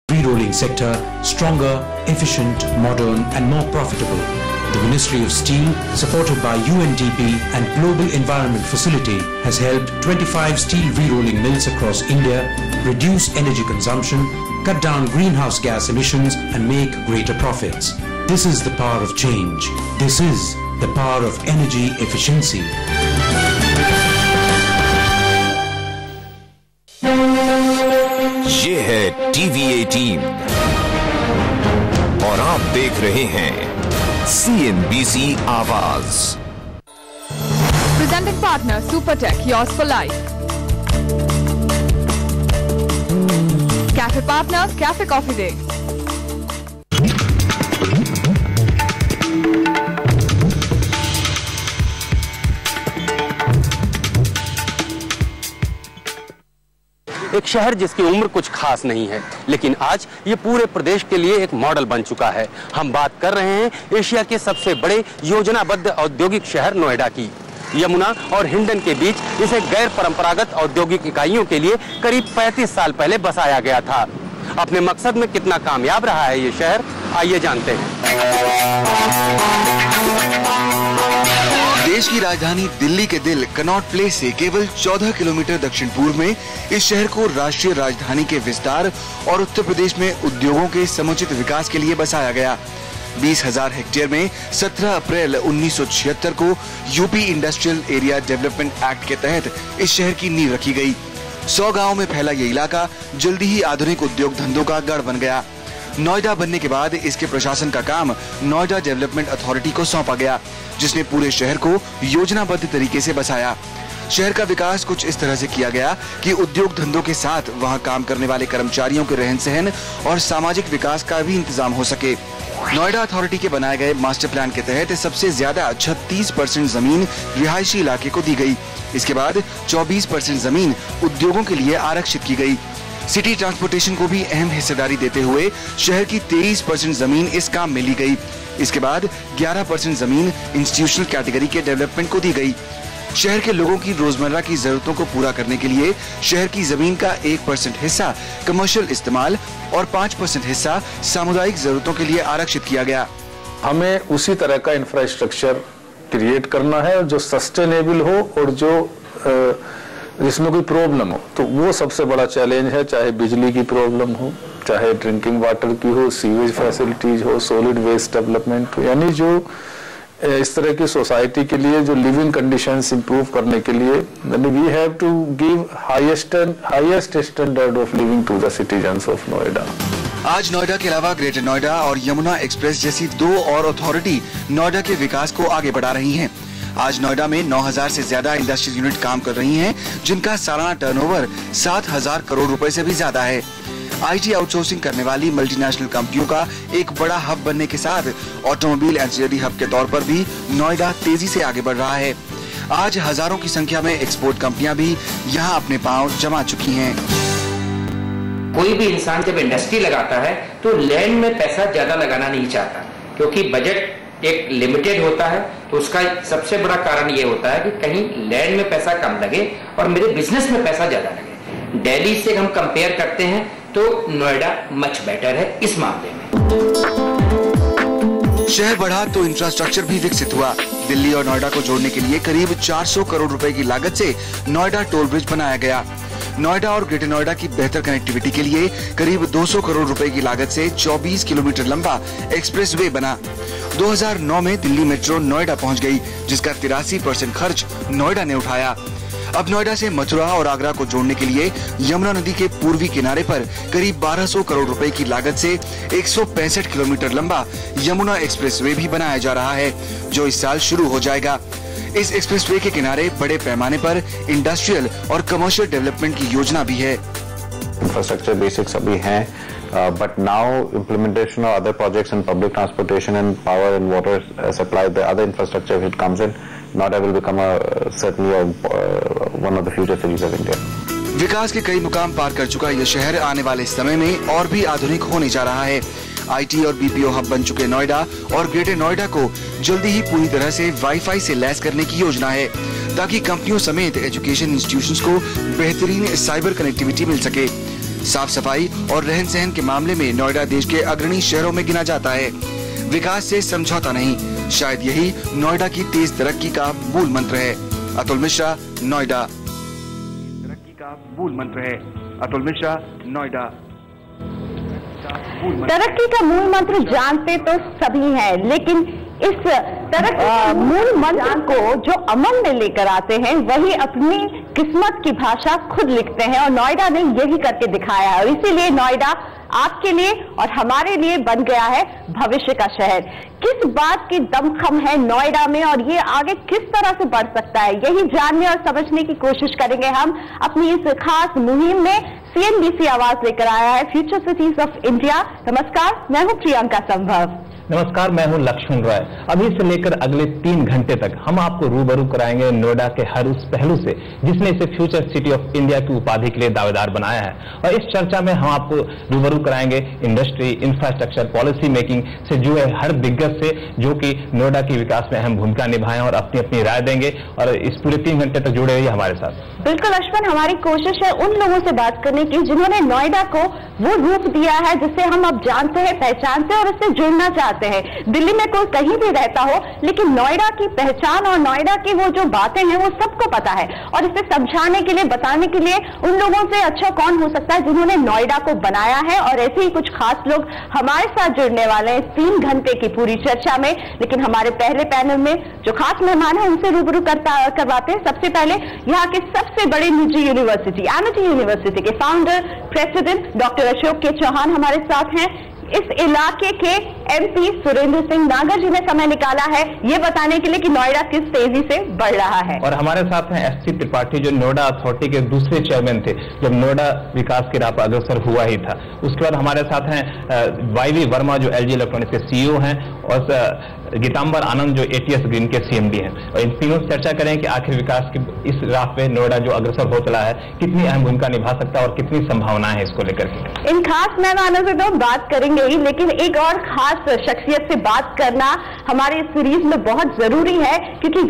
Re-rolling sector stronger, efficient, modern and more profitable. The Ministry of Steel, supported by UNDP and Global Environment Facility, has helped 25 steel re-rolling mills across India reduce energy consumption, cut down greenhouse gas emissions and make greater profits. This is the power of change. This is the power of energy efficiency. ये है TV 18 और आप देख रहे हैं CNBC आवाज। Presenting partner Supertech, yours for life. Cafe partner Cafe Coffee Day. एक शहर जिसकी उम्र कुछ खास नहीं है, लेकिन आज ये पूरे प्रदेश के लिए एक मॉडल बन चुका है। हम बात कर रहे हैं एशिया के सबसे बड़े योजनाबद्ध औद्योगिक शहर नोएडा की। यमुना और हिंडन के बीच इसे गैर परंपरागत औद्योगिक इकाइयों के लिए करीब 35 साल पहले बसाया गया था। अपने मकसद में कितना कामयाब रहा है ये शहर, आइए जानते हैं। देश की राजधानी दिल्ली के दिल कनॉट प्लेस से केवल 14 किलोमीटर दक्षिण पूर्व में इस शहर को राष्ट्रीय राजधानी के विस्तार और उत्तर प्रदेश में उद्योगों के समुचित विकास के लिए बसाया गया। 20,000 हेक्टेयर में 17 अप्रैल 1976 को UP industrial area development act के तहत इस शहर की नींव रखी गई। 100 गाँव में फैला ये इलाका जल्दी ही आधुनिक उद्योग धंधों का गढ़ बन गया। नोएडा बनने के बाद इसके प्रशासन का काम नोएडा डेवलपमेंट अथॉरिटी को सौंपा गया, जिसने पूरे शहर को योजनाबद्ध तरीके से बसाया। शहर का विकास कुछ इस तरह से किया गया कि उद्योग धंधों के साथ वहां काम करने वाले कर्मचारियों के रहन सहन और सामाजिक विकास का भी इंतजाम हो सके। नोएडा अथॉरिटी के बनाए गए मास्टर प्लान के तहत सबसे ज्यादा 36% जमीन रिहायशी इलाके को दी गई। इसके बाद 24% जमीन उद्योगों के लिए आरक्षित की गई। सिटी ट्रांसपोर्टेशन को भी अहम हिस्सेदारी देते हुए शहर की 23% जमीन इस काम में ली गई। इसके बाद 11% जमीन इंस्टीट्यूशनल कैटेगरी के डेवलपमेंट को दी गई। शहर के लोगों की रोजमर्रा की जरूरतों को पूरा करने के लिए शहर की जमीन का 1% हिस्सा कमर्शियल इस्तेमाल और 5% हिस्सा सामुदायिक जरूरतों के लिए आरक्षित किया गया। हमें उसी तरह का इंफ्रास्ट्रक्चर क्रिएट करना है जो सस्टेनेबल हो और जो जिसमें कोई प्रॉब्लम हो, तो वो सबसे बड़ा चैलेंज है। चाहे बिजली की प्रॉब्लम हो, चाहे ड्रिंकिंग वाटर की हो, सीवेज फैसिलिटीज हो, सॉलिड वेस्ट डेवलपमेंट हो, यानी जो इस तरह की सोसाइटी के लिए जो लिविंग कंडीशंस इंप्रूव करने के लिए we have to give highest standard of living to the citizens of Noida. आज नोएडा के अलावा ग्रेटर नोएडा और यमुना एक्सप्रेस जैसी 2 और अथॉरिटी नोएडा के विकास को आगे बढ़ा रही हैं। आज नोएडा में 9,000 से ज्यादा इंडस्ट्रियल यूनिट काम कर रही हैं, जिनका सालाना टर्नओवर 7,000 करोड़ रुपए से भी ज्यादा है। आईटी आउटसोर्सिंग करने वाली मल्टीनेशनल कंपनियों का एक बड़ा हब बनने के साथ ऑटोमोबाइल एंसिलरी हब के तौर पर भी नोएडा तेजी से आगे बढ़ रहा है। आज हजारों की संख्या में एक्सपोर्ट कंपनियां भी यहाँ अपने पांव जमा चुकी हैं। कोई भी इंसान जब इंडस्ट्री लगाता है तो लैंड में पैसा ज्यादा लगाना नहीं चाहता, क्योंकि बजट एक लिमिटेड होता है। तो उसका सबसे बड़ा कारण ये होता है कि कहीं लैंड में पैसा कम लगे और मेरे बिजनेस में पैसा ज्यादा लगे। दिल्ली से हम कंपेयर करते हैं तो नोएडा मच बेटर है इस मामले में। शहर बढ़ा तो इंफ्रास्ट्रक्चर भी विकसित हुआ। दिल्ली और नोएडा को जोड़ने के लिए करीब 400 करोड़ रुपए की लागत से नोएडा टोल ब्रिज बनाया गया। नोएडा और ग्रेटर नोएडा की बेहतर कनेक्टिविटी के लिए करीब 200 करोड़ रुपए की लागत से 24 किलोमीटर लंबा एक्सप्रेसवे बना। 2009 में दिल्ली मेट्रो नोएडा पहुंच गई, जिसका 83% खर्च नोएडा ने उठाया। अब नोएडा से मथुरा और आगरा को जोड़ने के लिए यमुना नदी के पूर्वी किनारे पर करीब 1200 करोड़ रुपए की लागत से 165 किलोमीटर लंबा यमुना एक्सप्रेसवे भी बनाया जा रहा है, जो इस साल शुरू हो जाएगा। इस एक्सप्रेसवे के किनारे बड़े पैमाने पर इंडस्ट्रियल और कमर्शियल डेवलपमेंट की योजना भी है। इंफ्रास्ट्रक्चर बेसिक्स अभी हैं, but now implementation of other projects in public transportation and power and water supply, the other infrastructure if it comes in, Noida will become certainly one of the future cities of India. विकास के कई मुकाम पार कर चुका यह शहर आने वाले समय में और भी आधुनिक होने जा रहा है। आईटी और बीपीओ हब बन चुके नोएडा और ग्रेटर नोएडा को जल्दी ही पूरी तरह से वाईफाई से लैस करने की योजना है, ताकि कंपनियों समेत एजुकेशन इंस्टीट्यूशंस को बेहतरीन साइबर कनेक्टिविटी मिल सके। साफ सफाई और रहन सहन के मामले में नोएडा देश के अग्रणी शहरों में गिना जाता है। विकास से समझौता नहीं, शायद यही नोएडा की तेज तरक्की का मूल मंत्र है। अतुल मिश्रा, नोएडा। तरक्की का मूल मंत्र है। अतुल मिश्रा, नोएडा। तरक्की का मूल मंत्र जानते तो सभी हैं, लेकिन इस तरक्की मूल मंत्र को जो अमल में लेकर आते हैं वही अपनी किस्मत की भाषा खुद लिखते हैं, और नोएडा ने यही करके दिखाया है। और इसीलिए नोएडा आपके लिए और हमारे लिए बन गया है भविष्य का शहर। किस बात की दमखम है नोएडा में और ये आगे किस तरह से बढ़ सकता है, यही जानने और समझने की कोशिश करेंगे हम अपनी इस खास मुहिम में। सीएनबीसी आवाज लेकर आया है फ्यूचर सिटीज ऑफ इंडिया। नमस्कार, मैं हूं प्रियंका संभव। नमस्कार, मैं हूं लक्ष्मण रॉय। अभी से लेकर अगले 3 घंटे तक हम आपको रूबरू कराएंगे नोएडा के हर उस पहलू से जिसने इसे फ्यूचर सिटी ऑफ इंडिया की उपाधि के लिए दावेदार बनाया है। और इस चर्चा में हम आपको रूबरू कराएंगे इंडस्ट्री, इंफ्रास्ट्रक्चर, पॉलिसी मेकिंग से जुड़े हर दिग्गज से, जो कि नोएडा के विकास में अहम भूमिका निभाएं और अपनी अपनी राय देंगे। और इस पूरे 3 घंटे तक जुड़े रहिए हमारे साथ। बिल्कुल लक्ष्मण, हमारी कोशिश है उन लोगों से बात करने की जिन्होंने नोएडा को वो रूप दिया है जिससे हम अब जानते हैं, पहचानते हैं और उससे जुड़ना चाहते हैं। दिल्ली में कोई कहीं भी रहता हो, लेकिन नोएडा की पहचान और नोएडा की वो जो बातें हैं वो सबको पता है। और इसे समझाने के लिए, बताने के लिए उन लोगों से अच्छा कौन हो सकता है जिन्होंने नोएडा को बनाया है। और ऐसे ही कुछ खास लोग हमारे साथ जुड़ने वाले हैं 3 घंटे की पूरी चर्चा में। लेकिन हमारे पहले पैनल में जो खास मेहमान है उनसे रूबरू करवाते हैं। सबसे पहले यहाँ के सबसे बड़े निजी यूनिवर्सिटी, एमिटी यूनिवर्सिटी के फाउंडर प्रेसिडेंट डॉक्टर अशोक के चौहान हमारे साथ हैं। इस इलाके के एमपी सुरेंद्र सिंह नागर जी ने समय निकाला है ये बताने के लिए कि नोएडा किस तेजी से बढ़ रहा है। और हमारे साथ हैं एससी त्रिपाठी, जो नोएडा अथॉरिटी के दूसरे चेयरमैन थे जब नोएडा विकास की राह पर अग्रसर हुआ ही था। उसके बाद हमारे साथ हैं वाईवी वर्मा, जो एलजी इलेक्ट्रॉनिक्स के सीईओ हैं, और गीतांबर आनंद, जो एटीएस ग्रीन के सीएमडी हैं। और इन तीनों से चर्चा करें कि आखिर विकास की इस राह पे नोएडा जो अग्रसर हो चला है कितनी अहम भूमिका निभा सकता है और कितनी संभावना है इसको लेकर के। इन खास मेहमानों से तो बात करेंगे ही, लेकिन एक और खास शख्सियत से बात करना हमारे इस सीरीज में बहुत जरूरी है, क्योंकि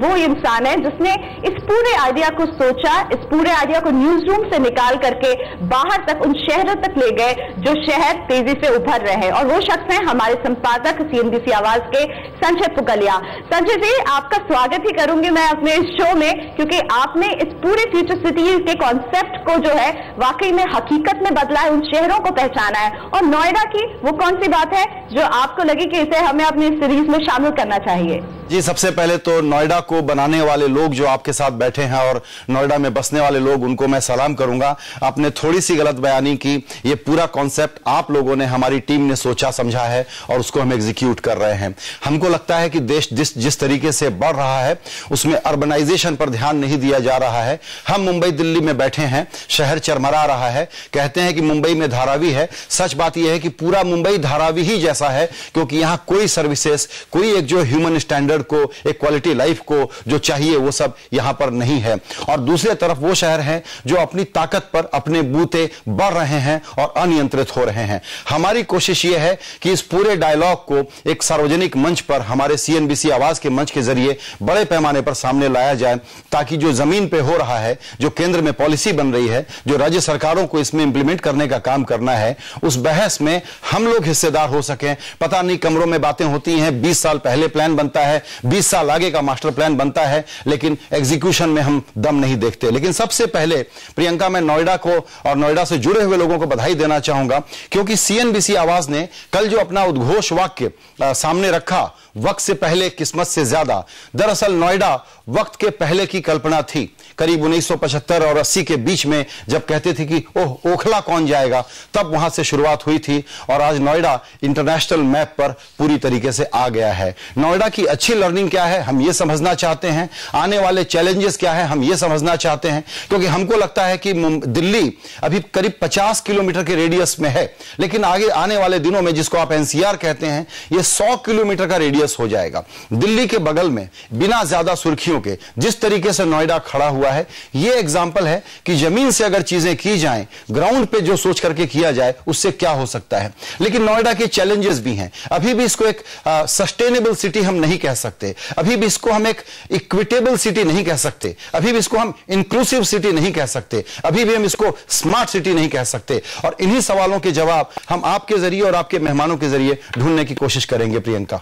वो इंसान है जिसने इस पूरे आइडिया को सोचा, इस पूरे आइडिया को न्यूज रूम से निकाल करके बाहर तक, उन शहरों तक ले गए जो शहर तेजी से उभर रहे हैं। और वो शख्स है हमारे संपादक सीएनबीसी आवाज के संजय पुगलिया। संजय जी, आपका स्वागत ही करूंगी मैं अपने इस शो में, क्योंकि आपने इस पूरे फ्यूचर सिटी के कॉन्सेप्ट को जो है वाकई में हकीकत में बदला है, उन शहरों को पहचाना है। और नोएडा की वो कौन सी बात है जो आपको लगी कि इसे हमें अपनी सीरीज में शामिल करना चाहिए? जी, सबसे पहले तो नोएडा को बनाने वाले लोग जो आपके साथ बैठे हैं और नोएडा में बसने वाले लोग, उनको मैं सलाम करूंगा। आपने थोड़ी सी गलत बयानी की। ये पूरा कॉन्सेप्ट आप लोगों ने, हमारी टीम ने सोचा समझा है और उसको हम एग्जीक्यूट कर रहे हैं। हमको लगता है कि देश जिस तरीके से बढ़ रहा है उसमें अर्बनाइजेशन पर ध्यान नहीं दिया जा रहा है। हम मुंबई दिल्ली में बैठे हैं, शहर चरमरा रहा है। कहते हैं कि मुंबई में धारावी है। सच बात यह है कि पूरा मुंबई धारावी ही जैसा है, क्योंकि यहां कोई सर्विसेज, कोई एक जो ह्यूमन स्टैंडर्ड को, एक क्वालिटी लाइफ को जो चाहिए वो सब यहां पर नहीं है। और दूसरी तरफ वो शहर हैं जो अपनी ताकत पर अपने बूते बढ़ रहे हैं और अनियंत्रित हो रहे हैं। हमारी कोशिश ये है कि इस पूरे डायलॉग को एक सार्वजनिक मंच पर, हमारे सीएनबीसी आवाज के मंच के जरिए बड़े पैमाने पर सामने लाया जाए, ताकि जो जमीन पे हो रहा है, जो केंद्र में पॉलिसी बन रही है, जो राज्य सरकारों को इसमें इंप्लीमेंट करने का काम करना है, उस बहस में हम लोग हिस्सेदार हो सकें। पता नहीं कमरों में बातें होती हैं, 20 साल पहले प्लान बनता है, 20 साल आगे का मास्टर प्लान बनता है, लेकिन एग्जीक्यूशन में हम दम नहीं देखते। लेकिन सबसे पहले प्रियंका, मैं नोएडा को और नोएडा से जुड़े हुए लोगों को बधाई देना चाहूंगा, क्योंकि सीएनबीसी आवाज ने कल जो अपना उद्घोष वाक्य सामने रखा, वक्त से पहले किस्मत से ज्यादा, दरअसल नोएडा वक्त के पहले की कल्पना थी। करीब 1975 और 80 के बीच में जब कहते थे कि ओह ओखला कौन जाएगा, तब वहां से शुरुआत हुई थी और आज नोएडा इंटरनेशनल मैप पर पूरी तरीके से आ गया है। नोएडा की अच्छी लर्निंग क्या है, हम ये समझना चाहते हैं। आने वाले चैलेंजेस क्या है, हम ये समझना चाहते हैं, क्योंकि हमको लगता है कि दिल्ली अभी करीब 50 किलोमीटर के रेडियस में है, लेकिन आगे आने वाले दिनों में, जिसको आप एनसीआर कहते हैं, ये 100 किलोमीटर का रेडियस हो जाएगा। दिल्ली के बगल में बिना ज्यादा सुर्खियों के जिस तरीके से नोएडा खड़ा हुआ है, ये एग्जाम्पल है कि जमीन से अगर चीजें की जाएं, ग्राउंड पे जो सोच करके किया जाए, उससे क्या हो सकता है। लेकिन नोएडा के चैलेंजेस भी हैं। अभी भी इसको एक सस्टेनेबल सिटी हम नहीं कह सकते, अभी भी इसको हम एक इक्विटेबल सिटी नहीं कह सकते, अभी भी इसको हम इंक्लूसिव सिटी नहीं कह सकते, अभी भी हम इसको स्मार्ट सिटी नहीं कह सकते। और इन्हीं सवालों के जवाब हम आपके जरिए और आपके मेहमानों के जरिए ढूंढने की कोशिश करेंगे। प्रियंका,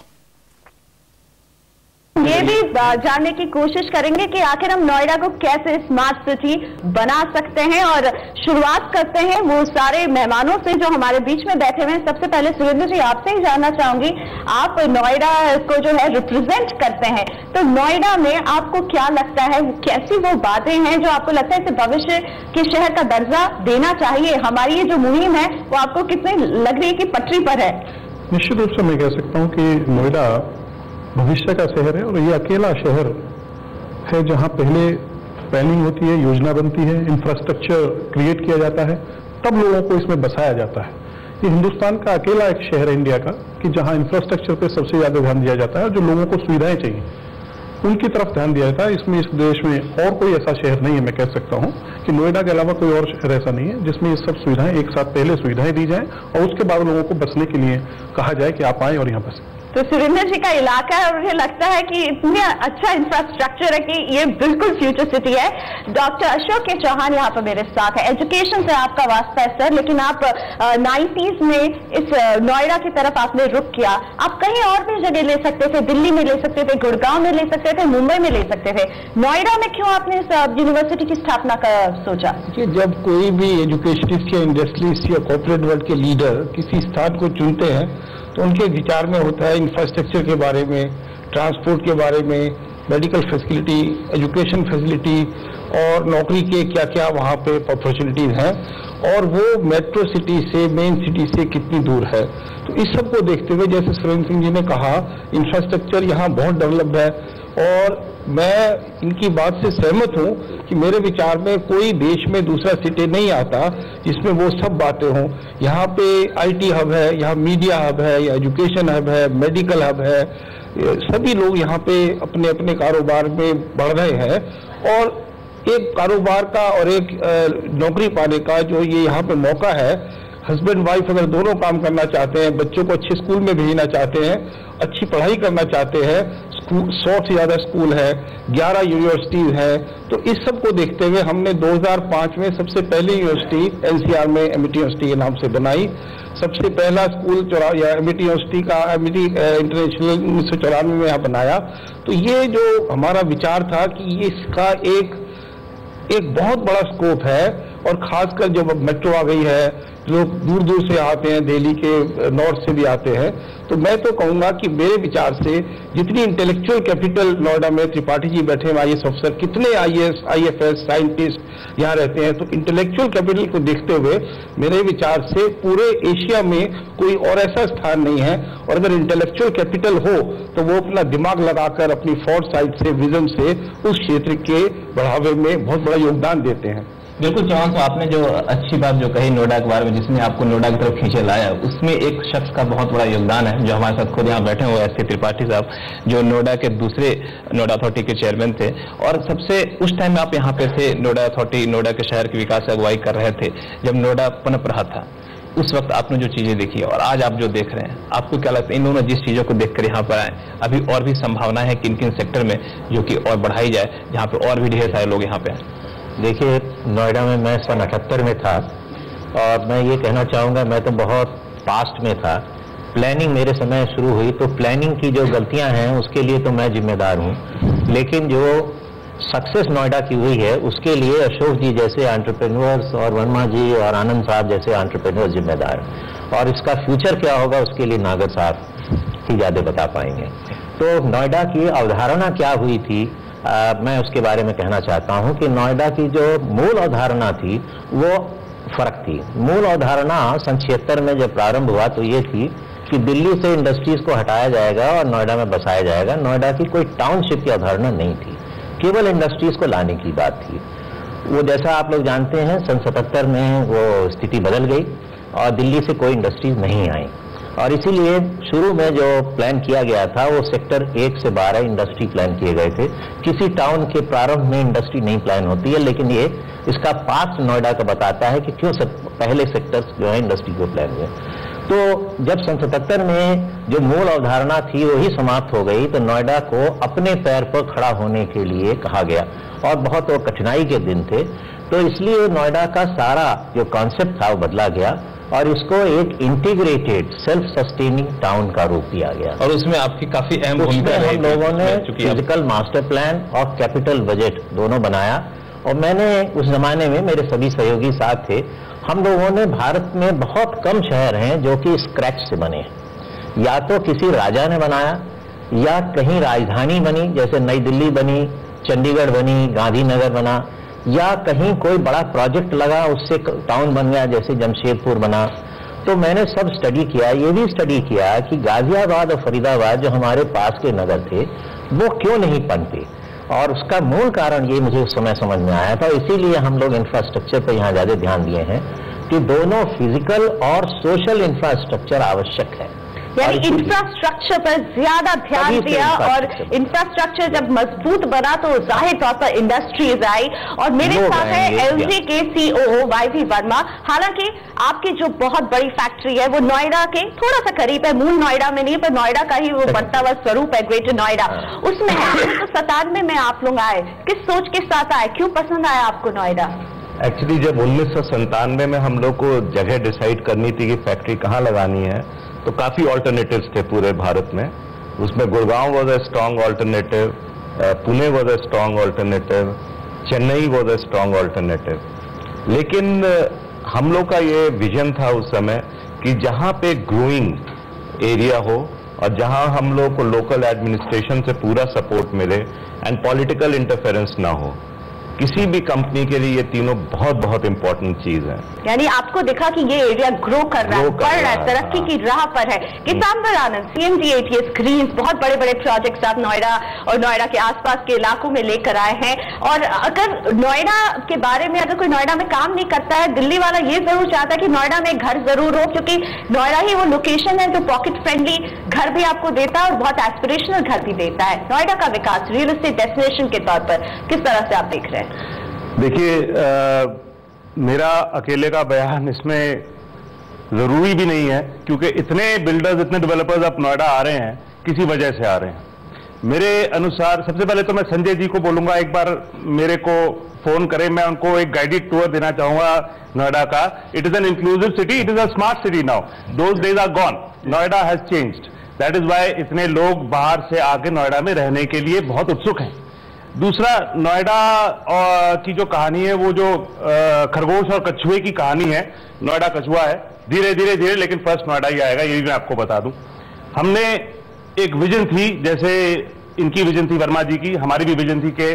ये भी जानने की कोशिश करेंगे कि आखिर हम नोएडा को कैसे स्मार्ट सिटी बना सकते हैं। और शुरुआत करते हैं वो सारे मेहमानों से जो हमारे बीच में बैठे हुए हैं। सबसे पहले सुरेंद्र जी, आपसे ही जानना चाहूंगी, आप नोएडा को जो है रिप्रेजेंट करते हैं, तो नोएडा में आपको क्या लगता है, कैसी वो बातें हैं जो आपको लगता है इसे भविष्य के शहर का दर्जा देना चाहिए? हमारी ये जो मुहिम है वो आपको कितनी लग रही है कि पटरी पर है? निश्चित रूप से मैं कह सकता हूँ कि नोएडा भविष्य का शहर है और ये अकेला शहर है जहां पहले प्लानिंग होती है, योजना बनती है, इंफ्रास्ट्रक्चर क्रिएट किया जाता है, तब लोगों को इसमें बसाया जाता है। ये हिंदुस्तान का अकेला एक शहर है इंडिया का कि जहां इंफ्रास्ट्रक्चर पे सबसे ज्यादा ध्यान दिया जाता है और जो लोगों को सुविधाएं चाहिए उनकी तरफ ध्यान दिया जाता है। इसमें इस देश में और कोई ऐसा शहर नहीं है, मैं कह सकता हूं कि नोएडा के अलावा कोई और शहर ऐसा नहीं है जिसमें ये सब सुविधाएं एक साथ पहले सुविधाएं दी जाएं और उसके बाद लोगों को बसने के लिए कहा जाए कि आप आए और यहाँ बसें। तो सुरेंद्र जी का इलाका है और मुझे लगता है कि इतने अच्छा इंफ्रास्ट्रक्चर है कि ये बिल्कुल फ्यूचर सिटी है। डॉक्टर अशोक के चौहान यहाँ पर मेरे साथ है। एजुकेशन से आपका वास्ता है सर, लेकिन आप 90s में इस नोएडा की तरफ आपने रुख किया। आप कहीं और भी जगह ले सकते थे, दिल्ली में ले सकते थे, गुड़गांव में ले सकते थे, मुंबई में ले सकते थे, नोएडा में क्यों आपने इस यूनिवर्सिटी की स्थापना का सोचा? कि जब कोई भी एजुकेशनिस्ट या इंडस्ट्रियलिस्ट या कॉर्पोरेट वर्ल्ड के लीडर किसी स्थान को चुनते हैं तो उनके विचार में होता है इंफ्रास्ट्रक्चर के बारे में, ट्रांसपोर्ट के बारे में, मेडिकल फैसिलिटी, एजुकेशन फैसिलिटी और नौकरी के क्या क्या वहाँ पे अपॉर्चुनिटीज हैं और वो मेट्रो सिटी से, मेन सिटी से कितनी दूर है। तो इस सब को देखते हुए जैसे सुरेंद्र सिंह जी ने कहा, इंफ्रास्ट्रक्चर यहाँ बहुत डेवलप्ड है और मैं इनकी बात से सहमत हूं कि मेरे विचार में कोई देश में दूसरा सिटी नहीं आता जिसमें वो सब बातें हों। यहाँ पे आईटी हब है, यहाँ मीडिया हब है, या एजुकेशन हब है, मेडिकल हब है, सभी लोग यहाँ पे अपने अपने कारोबार में बढ़ रहे हैं और एक कारोबार का और एक नौकरी पाने का जो ये यहाँ पे मौका है, हस्बैंड वाइफ अगर दोनों काम करना चाहते हैं, बच्चों को अच्छे स्कूल में भेजना चाहते हैं, अच्छी पढ़ाई करना चाहते हैं, 100 से ज्यादा स्कूल है, 11 यूनिवर्सिटीज है, तो इस सब को देखते हुए हमने 2005 में सबसे पहली यूनिवर्सिटी एनसीआर में एमिटी यूनिवर्सिटी के नाम से बनाई। सबसे पहला स्कूल एमिटी यूनिवर्सिटी का एमिटी इंटरनेशनल 1994 में यहाँ बनाया। तो ये जो हमारा विचार था कि इसका एक बहुत बड़ा स्कोप है और खासकर जब मेट्रो आ गई है, लोग दूर दूर से आते हैं, दिल्ली के नॉर्थ से भी आते हैं, तो मैं तो कहूंगा कि मेरे विचार से जितनी इंटेलेक्चुअल कैपिटल नोएडा में, त्रिपाठी जी बैठे हैं आईएएस अफसर, कितने आईएएस आईएफएस साइंटिस्ट यहाँ रहते हैं, तो इंटेलेक्चुअल कैपिटल को देखते हुए मेरे विचार से पूरे एशिया में कोई और ऐसा स्थान नहीं है। और अगर इंटेलेक्चुअल कैपिटल हो तो वो अपना दिमाग लगाकर अपनी फोर्ट साइड से, विजन से उस क्षेत्र के बढ़ावे में बहुत बड़ा योगदान देते हैं। बिल्कुल चौहान साहब, आपने जो अच्छी बात जो कही नोएडा के बारे में, जिसने आपको नोएडा की तरफ खींचे लाया, उसमें एक शख्स का बहुत बड़ा योगदान है जो हमारे साथ खुद यहाँ बैठे हुए एस.के. त्रिपाठी साहब, जो नोएडा के दूसरे नोएडा अथॉरिटी के चेयरमैन थे और सबसे उस टाइम में आप यहाँ पे थे, नोएडा अथॉरिटी, नोएडा के शहर के विकास की अगुवाई कर रहे थे जब नोएडा पनप रहा था। उस वक्त आपने जो चीजें देखी और आज आप जो देख रहे हैं, आपको क्या लगता है इन दोनों जिस चीजों को देखकर यहाँ पर आए, अभी और भी संभावना है किन किन सेक्टर में जो कि और बढ़ाई जाए, जहाँ पे और भी ढेर सारे लोग यहाँ पे आए? देखिए, नोएडा में मैं सन 78 में था और मैं ये कहना चाहूँगा, मैं तो बहुत पास्ट में था। प्लानिंग मेरे समय शुरू हुई तो प्लानिंग की जो गलतियां हैं उसके लिए तो मैं जिम्मेदार हूँ, लेकिन जो सक्सेस नोएडा की हुई है उसके लिए अशोक जी जैसे एंटरप्रेन्योर्स और वर्मा जी और आनंद साहब जैसे एंटरप्रेन्योर्स जिम्मेदार, और इसका फ्यूचर क्या होगा उसके लिए नागर साहब ही ज़्यादा बता पाएंगे। तो नोएडा की अवधारणा क्या हुई थी, मैं उसके बारे में कहना चाहता हूं कि नोएडा की जो मूल अवधारणा थी वो फर्क थी। मूल अवधारणा सन 76 में जब प्रारंभ हुआ तो ये थी कि दिल्ली से इंडस्ट्रीज को हटाया जाएगा और नोएडा में बसाया जाएगा। नोएडा की कोई टाउनशिप की अवधारणा नहीं थी, केवल इंडस्ट्रीज को लाने की बात थी। वो जैसा आप लोग जानते हैं सन 77 में वो स्थिति बदल गई और दिल्ली से कोई इंडस्ट्रीज नहीं आई और इसीलिए शुरू में जो प्लान किया गया था वो सेक्टर 1 से 12 इंडस्ट्री प्लान किए गए थे। किसी टाउन के प्रारंभ में इंडस्ट्री नहीं प्लान होती है, लेकिन ये इसका पास्ट नोएडा का बताता है कि क्यों पहले सेक्टर्स जो है इंडस्ट्री को प्लान हुए। तो जब सन 77 में जो मूल अवधारणा थी वही समाप्त हो गई, तो नोएडा को अपने पैर पर खड़ा होने के लिए कहा गया और बहुत वो कठिनाई के दिन थे। तो इसलिए नोएडा का सारा जो कॉन्सेप्ट था वो बदला गया और इसको एक इंटीग्रेटेड सेल्फ सस्टेनिंग टाउन का रूप दिया गया। और उसमें आपकी काफी अहम भूमिका रही। हम लोगों ने फिजिकल मास्टर प्लान और कैपिटल बजट दोनों बनाया और मैंने उस जमाने में, मेरे सभी सहयोगी साथ थे, हम लोगों ने भारत में बहुत कम शहर हैं जो कि स्क्रैच से बने हैं। या तो किसी राजा ने बनाया या कहीं राजधानी बनी, जैसे नई दिल्ली बनी, चंडीगढ़ बनी, गांधीनगर बना, या कहीं कोई बड़ा प्रोजेक्ट लगा उससे टाउन बन गया, जैसे जमशेदपुर बना। तो मैंने सब स्टडी किया, ये भी स्टडी किया कि गाजियाबाद और फरीदाबाद जो हमारे पास के नगर थे वो क्यों नहीं बनते, और उसका मूल कारण ये मुझे उस समय समझ में आया था। इसीलिए हम लोग इंफ्रास्ट्रक्चर पर यहाँ ज्यादा ध्यान दिए हैं कि दोनों फिजिकल और सोशल इंफ्रास्ट्रक्चर आवश्यक है। यानी इंफ्रास्ट्रक्चर पर ज्यादा ध्यान दिया और इंफ्रास्ट्रक्चर जब मजबूत बना तो जाहिर तौर पर इंडस्ट्रीज आई। और मेरे साथ है एलजी के सीओओ वाईवी वर्मा। हालांकि आपकी जो बहुत बड़ी फैक्ट्री है वो नोएडा के थोड़ा सा करीब है, मूल नोएडा में नहीं पर नोएडा का ही वो बढ़ता हुआ स्वरूप है, ग्रेटर नोएडा, उसमें है। तो 97 में आप लोग आए, किस सोच के साथ आए, क्यों पसंद आया आपको नोएडा? एक्चुअली जब 1997 में हम लोग को जगह डिसाइड करनी थी कि फैक्ट्री कहाँ लगानी है, तो काफी ऑल्टरनेटिव्स थे पूरे भारत में। उसमें Gurgaon was a strong alternative, Pune was a strong alternative, Chennai was a strong alternative. लेकिन हम लोग का ये विजन था उस समय कि जहां पे ग्रोइंग एरिया हो और जहां हम लोग को लोकल एडमिनिस्ट्रेशन से पूरा सपोर्ट मिले एंड पॉलिटिकल इंटरफेरेंस ना हो, किसी भी कंपनी के लिए ये तीनों बहुत बहुत इंपॉर्टेंट चीज है। यानी आपको देखा कि ये एरिया ग्रो कर रहा है, बढ़ रहा है, तरक्की की राह पर है। किसानपुर आनंद, CMD ATS ग्रीन्स, बहुत बड़े बड़े प्रोजेक्ट्स आप नोएडा और नोएडा के आसपास के इलाकों में लेकर आए हैं। और अगर नोएडा के बारे में, अगर कोई नोएडा में काम नहीं करता है, दिल्ली वाला ये जरूर चाहता है कि नोएडा में घर जरूर हो, क्योंकि नोएडा ही वो लोकेशन है जो पॉकेट फ्रेंडली घर भी आपको देता है और बहुत एस्पिरेशनल घर भी देता है। नोएडा का विकास रियल एस्टेट डेस्टिनेशन के तौर पर किस तरह से आप देख रहे हैं? देखिए, मेरा अकेले का बयान इसमें जरूरी भी नहीं है, क्योंकि इतने बिल्डर्स, इतने डेवलपर्स अब नोएडा आ रहे हैं, किसी वजह से आ रहे हैं। मेरे अनुसार सबसे पहले तो मैं संजय जी को बोलूंगा एक बार मेरे को फोन करें, मैं उनको एक गाइडेड टूर देना चाहूंगा नोएडा का। It is an inclusive city, it is a smart city now, those days are gone, Noida has changed, that is why इतने लोग बाहर से आके नोएडा में रहने के लिए बहुत उत्सुक हैं। दूसरा, नोएडा की जो कहानी है वो जो खरगोश और कछुए की कहानी है, नोएडा कछुआ है, धीरे धीरे धीरे लेकिन फर्स्ट नोएडा ही आएगा, ये भी मैं आपको बता दूं। हमने एक विजन थी, जैसे इनकी विजन थी वर्मा जी की, हमारी भी विजन थी कि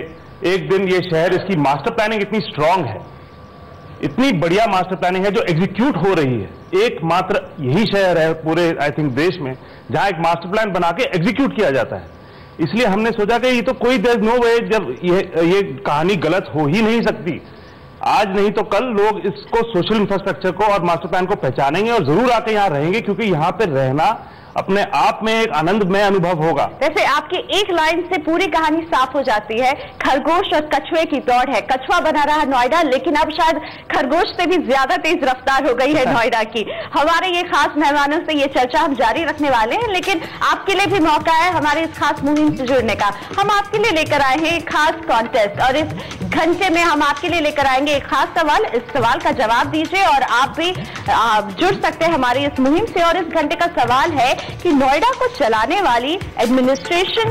एक दिन ये शहर, इसकी मास्टर प्लानिंग इतनी स्ट्रांग है, इतनी बढ़िया मास्टर प्लानिंग है जो एग्जीक्यूट हो रही है। एकमात्र यही शहर है पूरे आई थिंक देश में जहां एक मास्टर प्लान बना के एग्जीक्यूट किया जाता है। इसलिए हमने सोचा कि ये तो कोई देयर नो वे, जब ये कहानी गलत हो ही नहीं सकती, आज नहीं तो कल लोग इसको, सोशल इंफ्रास्ट्रक्चर को और मास्टर प्लान को पहचानेंगे और जरूर आके यहाँ रहेंगे, क्योंकि यहाँ पे रहना अपने आप में एक आनंदमय अनुभव होगा। वैसे आपकी एक लाइन से पूरी कहानी साफ हो जाती है, खरगोश और कछुए की दौड़ है। कछुआ बना रहा है नोएडा, लेकिन अब शायद खरगोश से भी ज्यादा तेज रफ्तार हो गई है नोएडा की। हमारे ये खास मेहमानों से ये चर्चा हम जारी रखने वाले हैं, लेकिन आपके लिए भी मौका है हमारे इस खास मुहिम से जुड़ने का। हम आपके लिए लेकर आए हैं एक खास कॉन्टेस्ट और इस घंटे में हम आपके लिए लेकर आएंगे एक खास सवाल। इस सवाल का जवाब दीजिए और आप भी जुड़ सकते हैं हमारी इस मुहिम से। और इस घंटे का सवाल है कि नोएडा को चलाने वाली एडमिनिस्ट्रेशन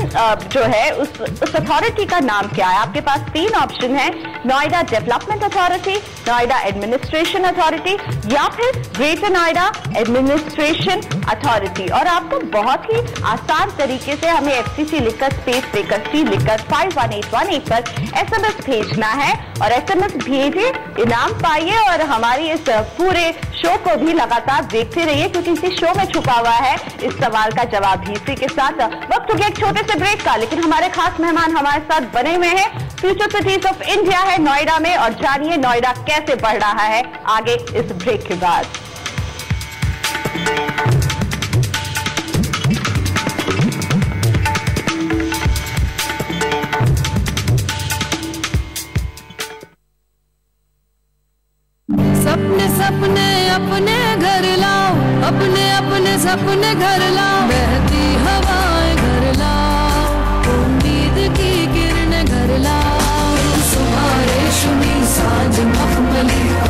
जो है उस अथॉरिटी का नाम क्या है? आपके पास 3 ऑप्शन है, Noida development authority, Noida administration authority या फिर ग्रेटर नोएडा एडमिनिस्ट्रेशन अथॉरिटी। और आपको बहुत ही आसान तरीके से हमें FCC लिखकर स्पेस देकर C लिखकर 51818 पर SMS भेजना है और SMS भेजिए, इनाम पाइए और हमारी इस पूरे शो को भी लगातार देखते रहिए, क्योंकि इसी शो में छुपा हुआ है इस सवाल का जवाब भी। इसी के साथ वक्त हो गया एक छोटे से ब्रेक का, लेकिन हमारे खास मेहमान हमारे साथ बने हुए हैं। फ्यूचर सिटीज ऑफ इंडिया है नोएडा में और जानिए नोएडा कैसे बढ़ रहा है आगे इस ब्रेक के बाद। सपने सपने अपने घर लाओ, अपने अपने सपने घर लाओ, बहती हवाएं घर लाओ, उम्मीद की किरण घर लाओ, सुबह रेशमी सांझ मखमली